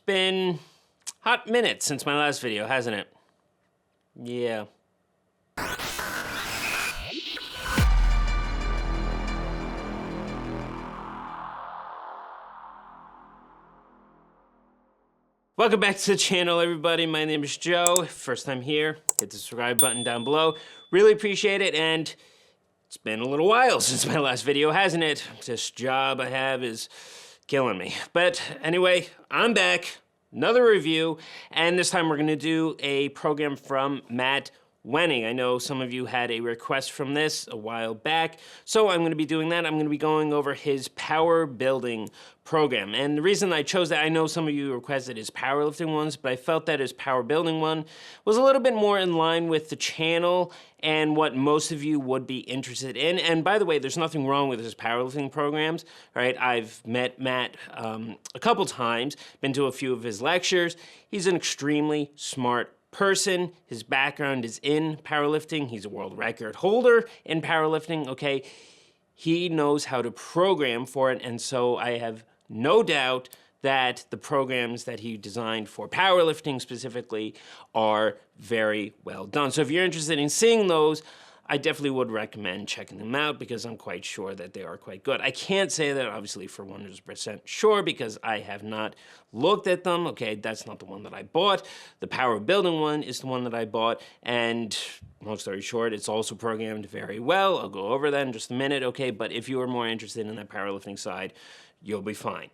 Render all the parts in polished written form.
been hot minutes since my last video, hasn't it? Yeah. Welcome back to the channel, everybody. My name is Joe. First time here, hit the subscribe button down below. Really appreciate it, and it's been a little while since my last video, hasn't it? This job I have is killing me. But anyway, I'm back. Another review, and this time we're going to do a program from Matt Wenning. I know some of you had a request from this a while back, so I'm going to be doing that. I'm going to be going over his PowerBuilding program. And the reason I chose that, I know some of you requested his powerlifting ones, but I felt that his PowerBuilding one was a little bit more in line with the channel and what most of you would be interested in. And by the way, there's nothing wrong with his powerlifting programs, right? I've met Matt a couple times, been to a few of his lectures. He's an extremely smart person. His background is in powerlifting. He's a world record holder in powerlifting, okay? He knows how to program for it, and so I have no doubt that the programs that he designed for powerlifting specifically are very well done. So if you're interested in seeing those, I definitely would recommend checking them out because I'm quite sure that they are quite good. I can't say that obviously for 100% sure because I have not looked at them. Okay, that's not the one that I bought. The PowerBuilding one is the one that I bought, and long story short, it's also programmed very well. I'll go over that in just a minute, okay? But if you are more interested in that powerlifting side, you'll be fine.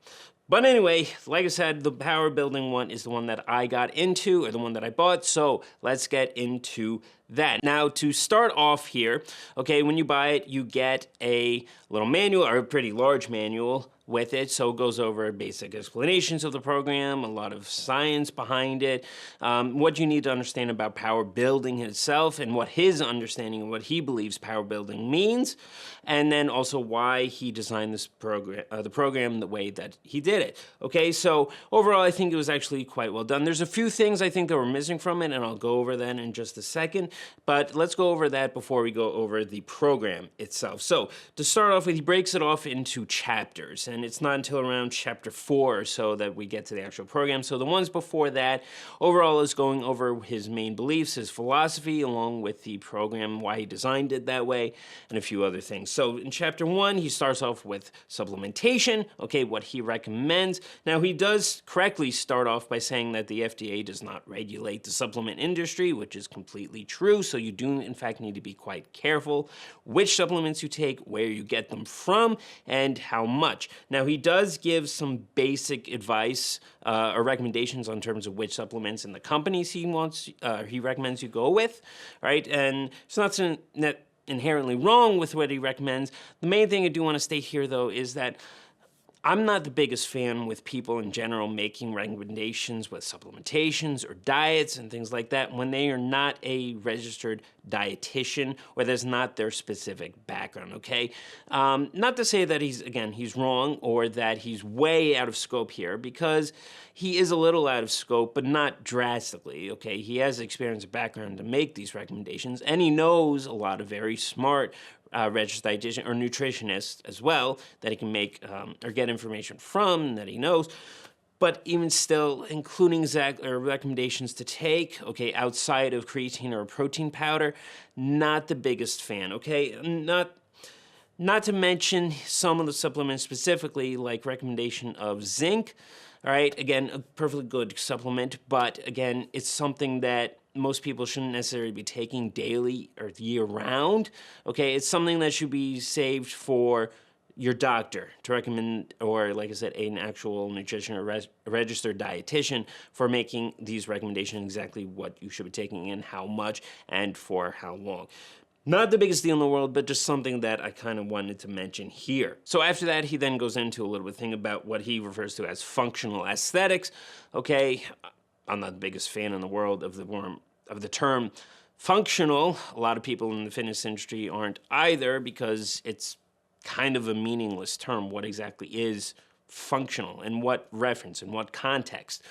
But anyway, like I said, the PowerBuilding one is the one that I got into, or the one that I bought, so let's get into that. Now, to start off here, okay, when you buy it, you get a little manual, or a pretty large manual with it, so it goes over basic explanations of the program, a lot of science behind it, what you need to understand about PowerBuilding itself, and what his understanding and what he believes PowerBuilding means, and then also why he designed this program, the program the way that he did it. Okay, so overall, I think it was actually quite well done. There's a few things I think that were missing from it, and I'll go over that in just a second, but let's go over that before we go over the program itself. So to start off with, he breaks it off into chapters, and it's not until around chapter 4 or so that we get to the actual program. So the ones before that, overall, is going over his main beliefs, his philosophy, along with the program, why he designed it that way, and a few other things. So in chapter 1, he starts off with supplementation, okay, what he recommends. Now, he does correctly start off by saying that the FDA does not regulate the supplement industry, which is completely true. So you do, in fact, need to be quite careful which supplements you take, where you get them from, and how much. Now, he does give some basic advice or recommendations on terms of which supplements and the companies he recommends you go with, right? And it's not inherently wrong with what he recommends. The main thing I do want to state here, though, is that I'm not the biggest fan with people in general making recommendations with supplementations or diets and things like that when they are not a registered dietitian or there's not their specific background, okay? Not to say that he's wrong or that he's way out of scope here, because he is a little out of scope, but not drastically, okay? He has experience and background to make these recommendations, and he knows a lot of very smart registered dietitian or nutritionist as well that he can make or get information from that he knows. But even still, including recommendations to take, okay, outside of creatine or protein powder, not the biggest fan, okay? Not to mention some of the supplements specifically, like recommendation of zinc, all right? Again, a perfectly good supplement, but again, it's something that most people shouldn't necessarily be taking daily or year-round, okay? It's something that should be saved for your doctor to recommend, or like I said, an actual nutrition or registered dietitian for making these recommendations exactly what you should be taking and how much and for how long. Not the biggest deal in the world, but just something that I kind of wanted to mention here. So after that, he then goes into a little bit thing about what he refers to as functional aesthetics, okay? I'm not the biggest fan in the world of the term functional. A lot of people in the fitness industry aren't either, because it's kind of a meaningless term. What exactly is functional, and what reference, and what context?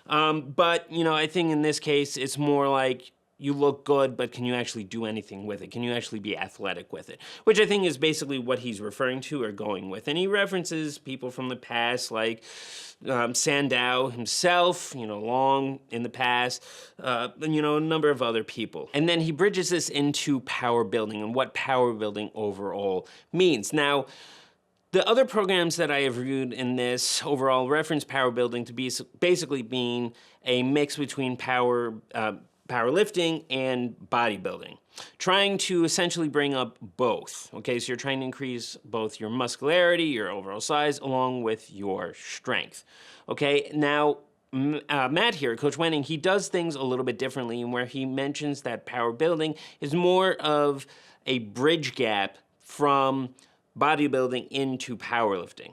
But, you know, I think in this case, it's more like you look good, but can you actually do anything with it? Can you actually be athletic with it? Which I think is basically what he's referring to or going with. And he references people from the past like Sandow himself, long in the past, and, a number of other people. And then he bridges this into power building and what power building overall means. Now, the other programs that I have reviewed in this overall reference power building to be basically being a mix between powerlifting and bodybuilding, trying to essentially bring up both. Okay, so you're trying to increase both your muscularity, your overall size, along with your strength. Okay, now Matt here, Coach Wenning, he does things a little bit differently, in where he mentions that power building is more of a bridge gap from bodybuilding into powerlifting,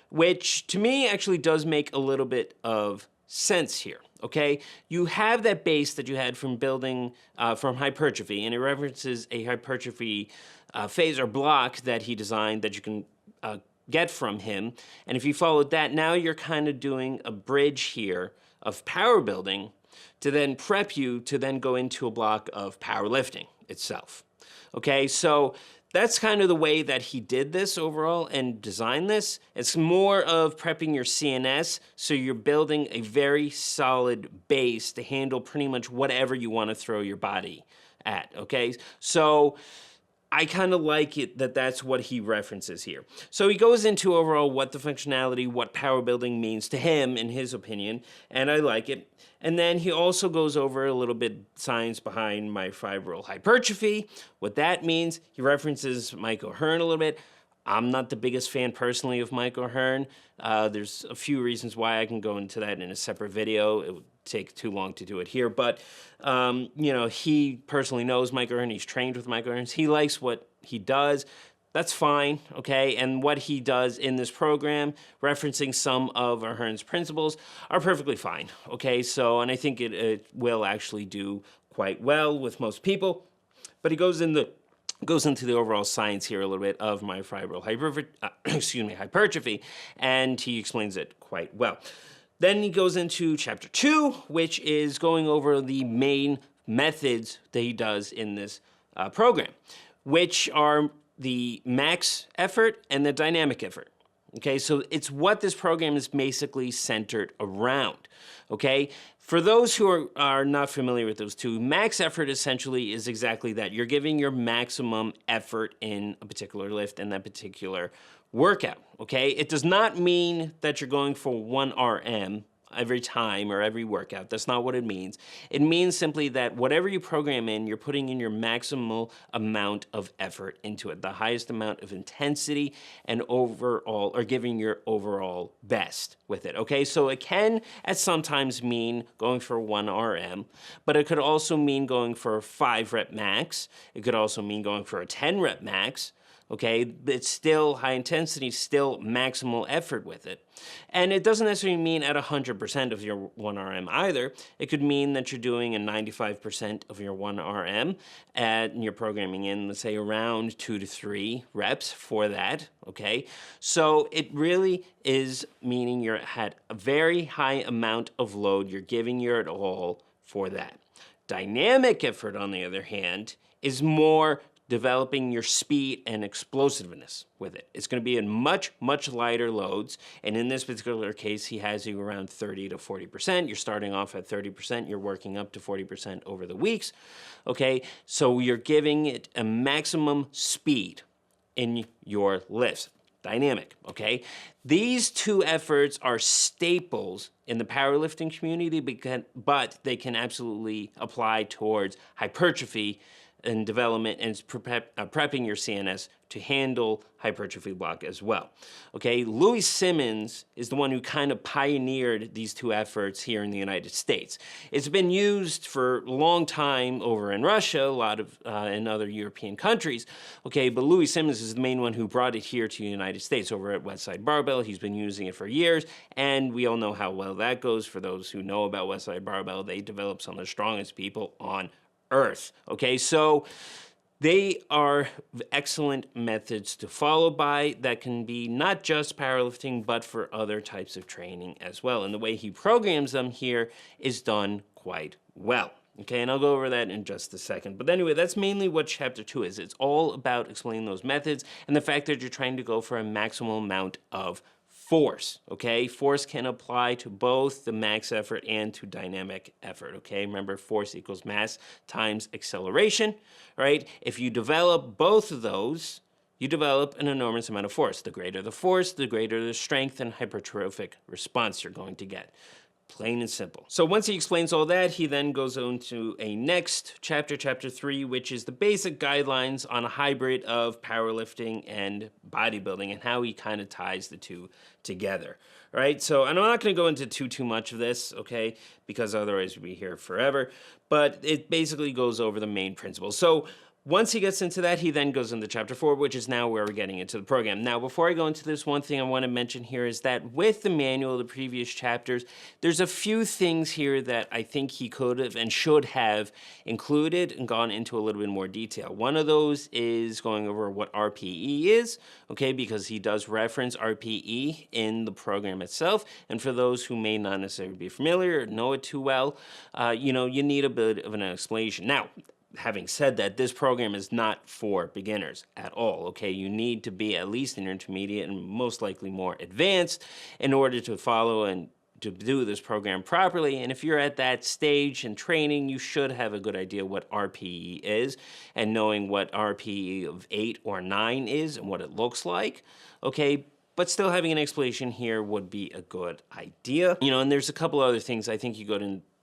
which to me actually does make a little bit of sense here. Okay, you have that base that you had from building from hypertrophy, and it references a hypertrophy phase or block that he designed that you can get from him. And if you followed that, now you're kind of doing a bridge here of power building to then prep you to then go into a block of powerlifting itself. Okay, so that's kind of the way that he did this overall and designed this. It's more of prepping your CNS, so you're building a very solid base to handle pretty much whatever you want to throw your body at, okay? So I kind of like it that that's what he references here. So he goes into overall what the functionality, what power building means to him, in his opinion, and I like it. And then he also goes over a little bit science behind myofibril hypertrophy, what that means. He references Mike O'Hearn a little bit. I'm not the biggest fan personally of Mike O'Hearn. There's a few reasons why. I can go into that in a separate video. It would take too long to do it here. But, he personally knows Mike O'Hearn. He's trained with Mike O'Hearn. He likes what he does. That's fine, okay? And what he does in this program, referencing some of O'Hearn's principles, are perfectly fine, okay? So, and I think it will actually do quite well with most people. But he goes into the overall science here a little bit of myofibril hypertrophy, and he explains it quite well. Then he goes into chapter 2, which is going over the main methods that he does in this program, which are the max effort and the dynamic effort. Okay, so it's what this program is basically centered around. Okay, for those who are not familiar with those two, max effort essentially is exactly that. You're giving your maximum effort in a particular lift and that particular workout. Okay, it does not mean that you're going for 1 RM every time or every workout. That's not what it means. It means simply that whatever you program in, you're putting in your maximal amount of effort into it, the highest amount of intensity and overall, or giving your overall best with it, okay? So it can at sometimes mean going for 1 RM, but it could also mean going for a 5 rep max. It could also mean going for a 10 rep max. Okay, it's still high intensity, still maximal effort with it. And it doesn't necessarily mean at 100% of your 1 RM either. It could mean that you're doing a 95% of your 1 RM and you're programming in, let's say, around 2 to 3 reps for that, okay? So it really is meaning you're at a very high amount of load. You're giving your all for that. Dynamic effort, on the other hand, is more developing your speed and explosiveness with it. It's going to be in much, much lighter loads. And in this particular case, he has you around 30 to 40%. You're starting off at 30%. You're working up to 40% over the weeks. Okay, so you're giving it a maximum speed in your lifts. Dynamic, okay? These two efforts are staples in the powerlifting community, but they can absolutely apply towards hypertrophy and development and prepping your CNS to handle hypertrophy block as well. Okay, Louis Simmons is the one who kind of pioneered these two efforts here in the United States. It's been used for a long time over in Russia, a lot of in other European countries. Okay, but Louis Simmons is the main one who brought it here to the United States over at Westside Barbell. He's been using it for years, and we all know how well that goes. For those who know about Westside Barbell, they develop some of the strongest people on earth. Okay, so they are excellent methods to follow by that can be not just powerlifting, but for other types of training as well. And the way he programs them here is done quite well. Okay, and I'll go over that in just a second. But anyway, that's mainly what Chapter 2 is. It's all about explaining those methods and the fact that you're trying to go for a maximum amount of force, okay? Force can apply to both the max effort and to dynamic effort, okay? Remember, force equals mass times acceleration, right? If you develop both of those, you develop an enormous amount of force. The greater the force, the greater the strength and hypertrophic response you're going to get. Plain and simple. So once he explains all that, he then goes on to a next chapter, chapter 3, which is the basic guidelines on a hybrid of powerlifting and bodybuilding and how he kind of ties the two together. All right, so and I'm not going to go into too much of this, okay, because otherwise we'll be here forever, but it basically goes over the main principles. So once he gets into that, he then goes into chapter 4, which is now where we're getting into the program. Now, before I go into this, one thing I want to mention here is that with the manual, the previous chapters, there's a few things here that I think he could have and should have included and gone into a little bit more detail. One of those is going over what RPE is, okay, because he does reference RPE in the program itself. And for those who may not necessarily be familiar or know it too well, you know, you need a bit of an explanation. Now, having said that, this program is not for beginners at all, okay? You need to be at least an intermediate and most likely more advanced in order to follow and to do this program properly. And if you're at that stage in training, you should have a good idea what RPE is and knowing what RPE of 8 or 9 is and what it looks like, okay? But still having an explanation here would be a good idea. You know, and there's a couple other things I think you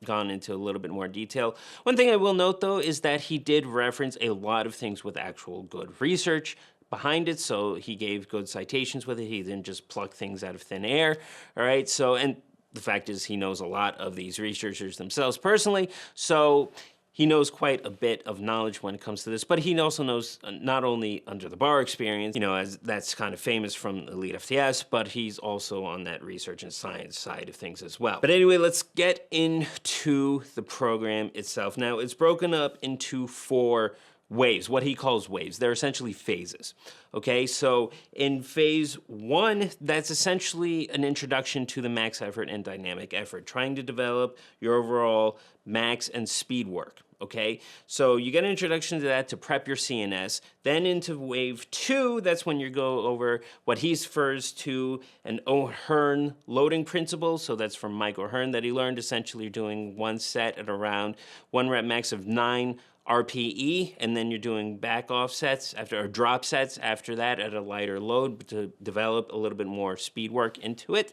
gone into a little bit more detail. One thing I will note, though, is that he did reference a lot of things with actual good research behind it, so he gave good citations with it. He didn't just pluck things out of thin air, all right? So, and the fact is he knows a lot of these researchers themselves personally, so he knows quite a bit of knowledge when it comes to this, but he also knows not only under the bar experience, you know, as that's kind of famous from Elite FTS, but he's also on that research and science side of things as well. But anyway, let's get into the program itself. Now, it's broken up into 4 waves, what he calls waves. They're essentially phases, okay? So in phase 1, that's essentially an introduction to the max effort and dynamic effort, trying to develop your overall max and speed work, okay? So you get an introduction to that to prep your CNS. Then into wave 2, that's when you go over what he refers to an O'Hearn loading principle. So that's from Mike O'Hearn that he learned, essentially doing 1 set at around 1 rep max of 9 RPE, and then you're doing back off sets after, or drop sets after that at a lighter load to develop a little bit more speed work into it.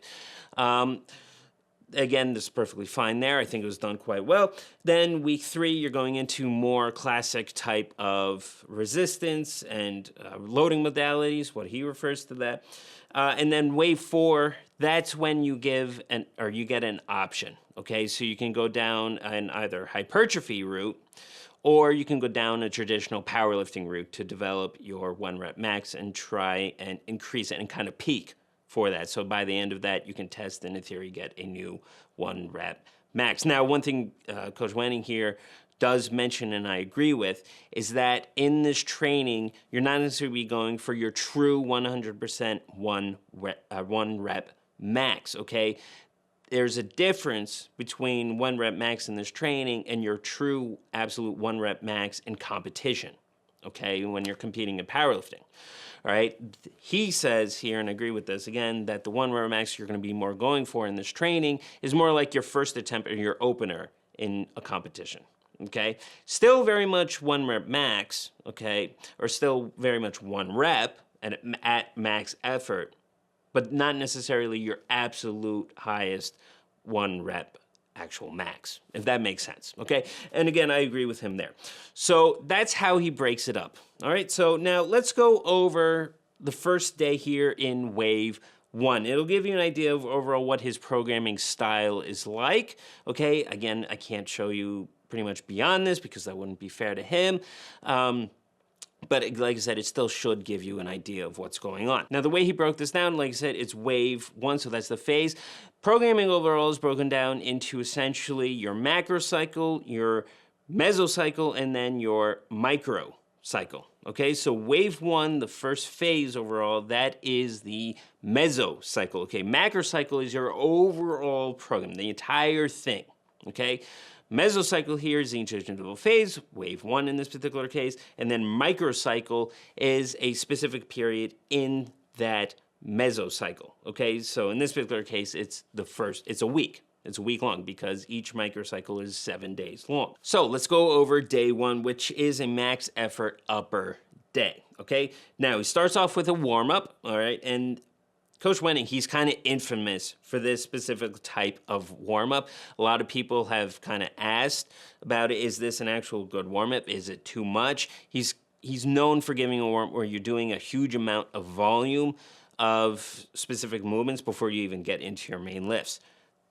Again, this is perfectly fine there. I think it was done quite well. Then week 3, you're going into more classic type of resistance and loading modalities, what he refers to that. And then wave 4, that's when you give you get an option. Okay, so you can go down an either hypertrophy route, or you can go down a traditional powerlifting route to develop your 1 rep max and try and increase it and kind of peak for that. So by the end of that, you can test and in theory get a new 1 rep max. Now, one thing Coach Wenning here does mention, and I agree with, is that in this training, you're not necessarily going for your true 100% 1 rep max, okay? There's a difference between 1 rep max in this training and your true absolute 1 rep max in competition, okay, when you're competing in powerlifting. All right, he says here, and I agree with this again, that the 1 rep max you're going to be more going for in this training is more like your first attempt or your opener in a competition. Okay, still very much 1 rep max, okay, or still very much 1 rep at max effort, but not necessarily your absolute highest 1 rep actual max, if that makes sense, okay? And again, I agree with him there. So that's how he breaks it up, all right? So now let's go over the first day here in wave 1. It'll give you an idea of overall what his programming style is like, okay? Again, I can't show you pretty much beyond this because that wouldn't be fair to him. But like I said, it still should give you an idea of what's going on. Now, the way he broke this down, like I said, it's wave 1, so that's the phase. Programming overall is broken down into essentially your macro cycle, your mesocycle, and then your micro cycle. Okay, so wave 1, the first phase overall, that is the mesocycle. Okay, macro cycle is your overall program, the entire thing. okay? Mesocycle here is the interval phase, wave 1 in this particular case, and then microcycle is a specific period in that mesocycle, okay? So in this particular case, it's a week. It's a week long because each microcycle is 7 days long. So let's go over day 1, which is a max effort upper day, okay? Now, he starts off with a warm-up, all right? And Coach Wenning, he's kind of infamous for this specific type of warm-up. A lot of people have kind of asked about it. Is this an actual good warm-up? Is it too much? He's known for giving a warm-up where you're doing a huge amount of volume of specific movements before you even get into your main lifts.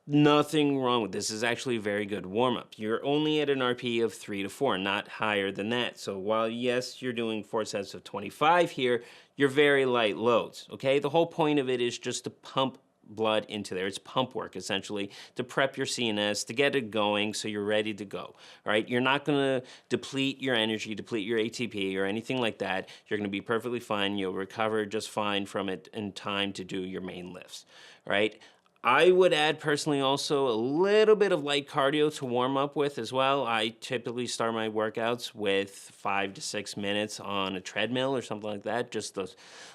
Nothing wrong with this. This is actually a very good warm-up. You're only at an RPE of 3 to 4, not higher than that. So while, yes, you're doing 4 sets of 25 here, you're very light loads, okay? The whole point of it is just to pump blood into there. It's pump work, essentially, to prep your CNS, to get it going so you're ready to go, all right? You're not going to deplete your energy, deplete your ATP or anything like that. You're going to be perfectly fine. You'll recover just fine from it in time to do your main lifts, right? I would add personally also a little bit of light cardio to warm up with as well. I typically start my workouts with 5 to 6 minutes on a treadmill or something like that. Just a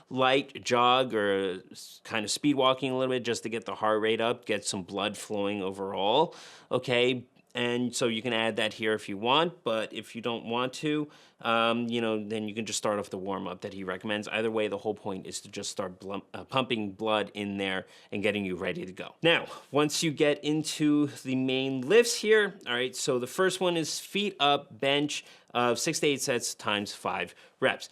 light jog or kind of speed walking a little bit just to get the heart rate up, get some blood flowing overall, okay? And so you can add that here if you want, but if you don't want to, then you can just start off the warm-up that he recommends. Either way, the whole point is to just start pumping blood in there and getting you ready to go. Now, once you get into the main lifts here, all right, so the first one is feet up bench of 6 to 8 sets times 5 reps.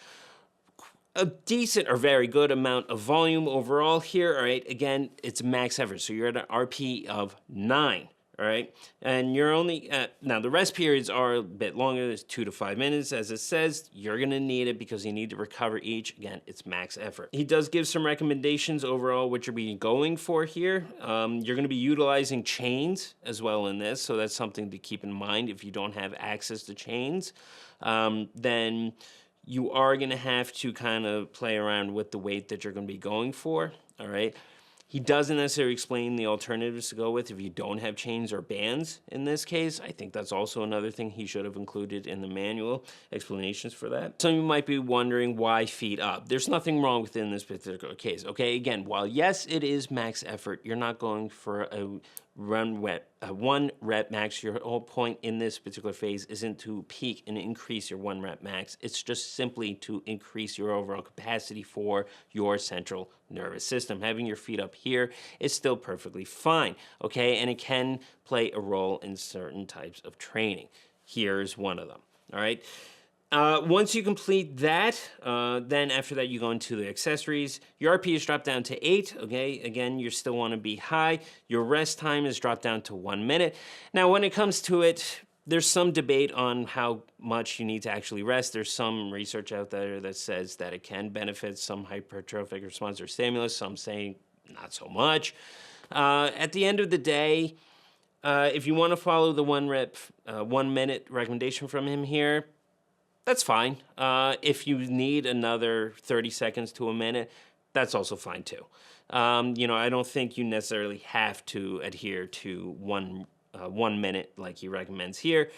A decent or very good amount of volume overall here, all right? Again, it's max effort, so you're at an RP of 9. All right, and you're only, now the rest periods are a bit longer, it's 2 to 5 minutes, as it says. You're gonna need it because you need to recover each. Again, it's max effort. He does give some recommendations overall, what you're be going for here. You're gonna be utilizing chains as well in this, so that's something to keep in mind. If you don't have access to chains, then you are gonna have to kind of play around with the weight that you're gonna be going for, all right? He doesn't necessarily explain the alternatives to go with if you don't have chains or bands in this case. I think that's also another thing he should have included in the manual, explanations for that. Some of you might be wondering why feet up. There's nothing wrong within this particular case, okay? Again, while yes, it is max effort, you're not going for a one rep max. Your whole point in this particular phase isn't to peak and increase your 1 rep max. It's just simply to increase your overall capacity for your central nervous system. Having your feet up here is still perfectly fine, okay? And it can play a role in certain types of training. Here's one of them, all right? Once you complete that, then after that you go into the accessories. Your RP is dropped down to 8, okay? Again, you still want to be high. Your rest time is dropped down to 1 minute. Now, when it comes to it, there's some debate on how much you need to actually rest. There's some research out there that says that it can benefit some hypertrophic response or stimulus. Some saying not so much. At the end of the day, if you want to follow the 1 minute recommendation from him here, that's fine. If you need another 30 seconds to a minute, that's also fine too. I don't think you necessarily have to adhere to 1 minute like he recommends here,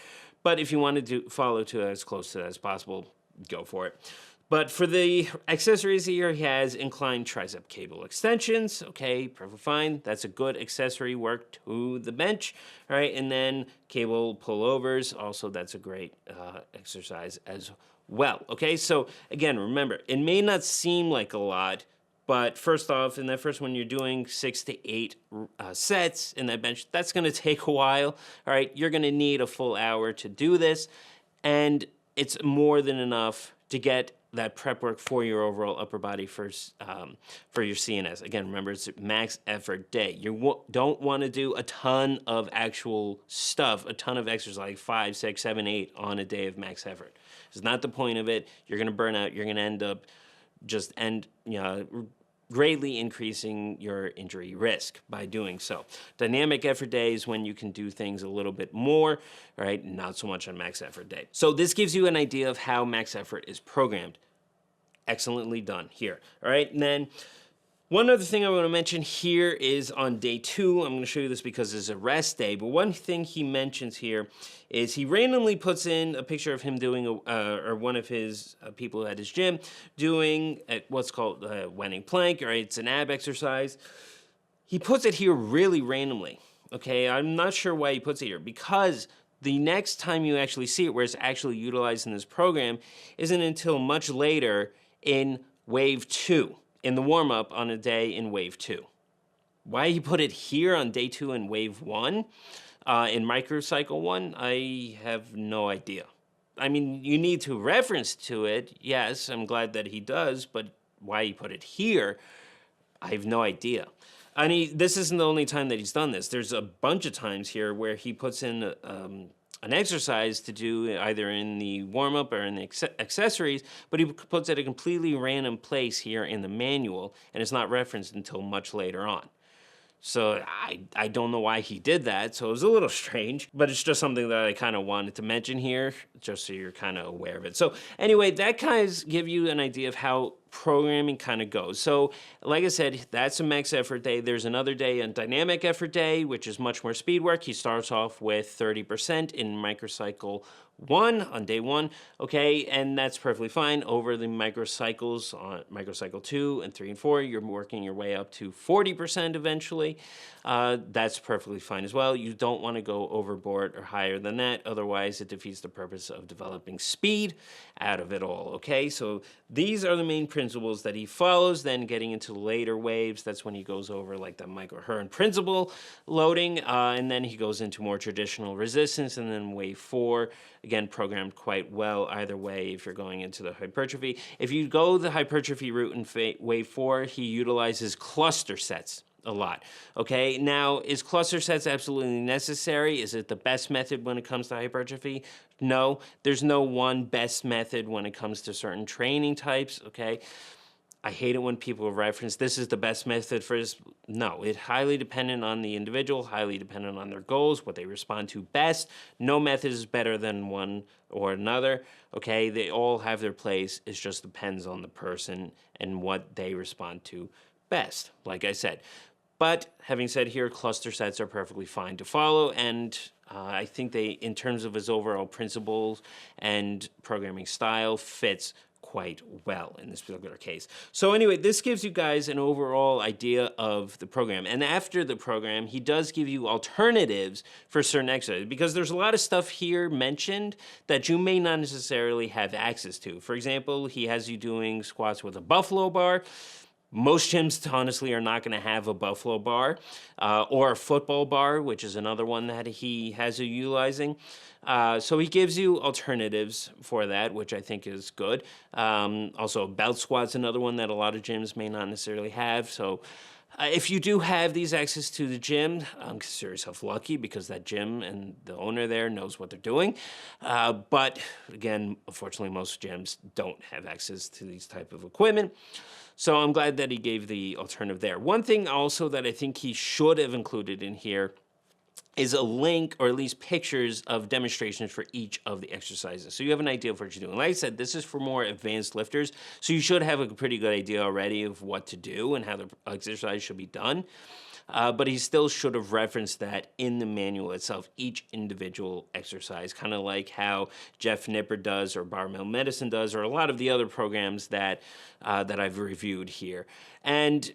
but if you want to follow to as close to that as possible, go for it. But for the accessories here, he has inclined tricep cable extensions. Okay, perfectly fine. That's a good accessory work to the bench. All right, and then cable pullovers. Also, that's a great exercise as well. Okay, so again, remember, it may not seem like a lot, but first off, in that first one, you're doing 6 to 8 sets in that bench. That's going to take a while. All right, you're going to need a full hour to do this, and it's more than enough to get that prep work for your overall upper body for your CNS. Again, remember, it's a max effort day. You don't want to do a ton of actual stuff, a ton of exercise, like 5, 6, 7, 8 on a day of max effort. It's not the point of it. You're going to burn out. You're going to end up greatly increasing your injury risk by doing so. Dynamic effort days when you can do things a little bit more, right? Not so much on max effort day. So this gives you an idea of how max effort is programmed. Excellently done here, all right? And then One other thing I want to mention here is on day 2, I'm going to show you this because it's a rest day, but one thing he mentions here is he randomly puts in a picture of him doing, or one of his people at his gym doing what's called Wenning plank, right? It's an ab exercise. He puts it here really randomly, okay? I'm not sure why he puts it here, because the next time you actually see it where it's actually utilized in this program isn't until much later in wave 2. In the warm-up on a day in wave 2. Why he put it here on day 2 in wave 1, in microcycle 1, I have no idea. I mean, you need to reference to it, yes, I'm glad that he does, but why he put it here, I have no idea. I mean, this isn't the only time that he's done this. There's a bunch of times here where he puts in an exercise to do either in the warm-up or in the accessories, but he puts it at a completely random place here in the manual, and it's not referenced until much later on. So I don't know why he did that, so it was a little strange, but it's just something that I kind of wanted to mention here, just so you're kind of aware of it. So anyway, that kind of gives you an idea of how programming kind of goes. So like I said, that's a max effort day. There's another day, a dynamic effort day, which is much more speed work. He starts off with 30% in microcycle 1 on day 1, okay, and that's perfectly fine. Over the microcycles on microcycle 2 and 3 and 4, you're working your way up to 40% eventually. That's perfectly fine as well. You don't want to go overboard or higher than that, otherwise it defeats the purpose of developing speed out of it all, okay? So these are the main principles that he follows. Then getting into later waves, that's when he goes over like the microhertz principle loading, and then he goes into more traditional resistance, and then wave 4, again, programmed quite well either way if you're going into the hypertrophy. If you go the hypertrophy route in wave 4, he utilizes cluster sets a lot, okay? Now, is cluster sets absolutely necessary? Is it the best method when it comes to hypertrophy? No, there's no one best method when it comes to certain training types, okay? I hate it when people reference this is the best method for this. No, it's highly dependent on the individual, highly dependent on their goals, what they respond to best. No method is better than one or another, okay? They all have their place. It just depends on the person and what they respond to best, like I said. But having said here, cluster sets are perfectly fine to follow, and I think they, in terms of his overall principles and programming style, fits quite well in this particular case. So anyway, this gives you guys an overall idea of the program. And after the program, he does give you alternatives for certain exercises, because there's a lot of stuff here mentioned that you may not necessarily have access to. For example, he has you doing squats with a buffalo bar. Most gyms, honestly, are not going to have a buffalo bar or a football bar, which is another one that he has you utilizing. So he gives you alternatives for that, which I think is good. Also, belt squat's another one that a lot of gyms may not necessarily have. So if you do have these access to the gym, consider yourself lucky, because that gym and the owner there knows what they're doing. But again, unfortunately, most gyms don't have access to these type of equipment. So I'm glad that he gave the alternative there. One thing also that I think he should have included in here is a link, or at least pictures of demonstrations for each of the exercises, so you have an idea of what you're doing. Like I said, this is for more advanced lifters, so you should have a pretty good idea already of what to do and how the exercise should be done. But he still should have referenced that in the manual itself, each individual exercise, kind of like how Jeff Nipper does, or Barbell Medicine does, or a lot of the other programs that I've reviewed here. And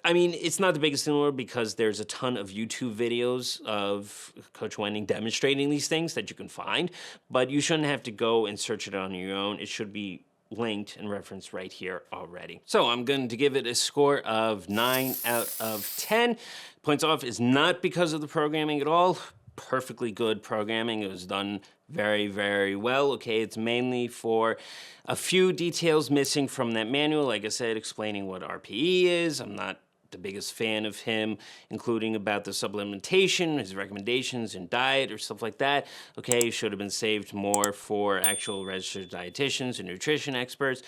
I mean, it's not the biggest in the world, because there's a ton of YouTube videos of Coach Wenning demonstrating these things that you can find, but you shouldn't have to go and search it on your own. It should be linked and referenced right here already. So I'm going to give it a score of 9 out of 10. Points off is not because of the programming at all. Perfectly good programming. It was done very, very well. Okay, it's mainly for a few details missing from that manual. Like I said, explaining what RPE is. I'm not the biggest fan of him, including about the supplementation, his recommendations and diet or stuff like that. Okay, should have been saved more for actual registered dietitians and nutrition experts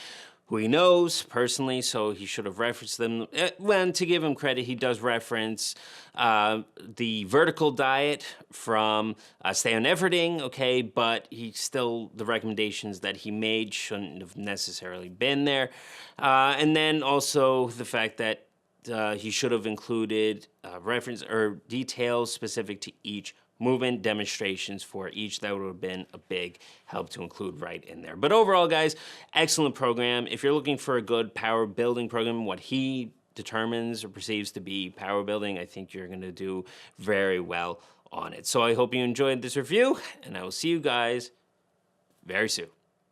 who he knows personally, so he should have referenced them. Well, to give him credit, he does reference the vertical diet from Stay on Efforting, okay, but he still, the recommendations that he made shouldn't have necessarily been there. And then also the fact that he should have included reference or details specific to each movement, demonstrations for each. That would have been a big help to include right in there. But overall, guys, excellent program. If you're looking for a good power building program, what he determines or perceives to be power building, I think you're going to do very well on it. So I hope you enjoyed this review, and I will see you guys very soon.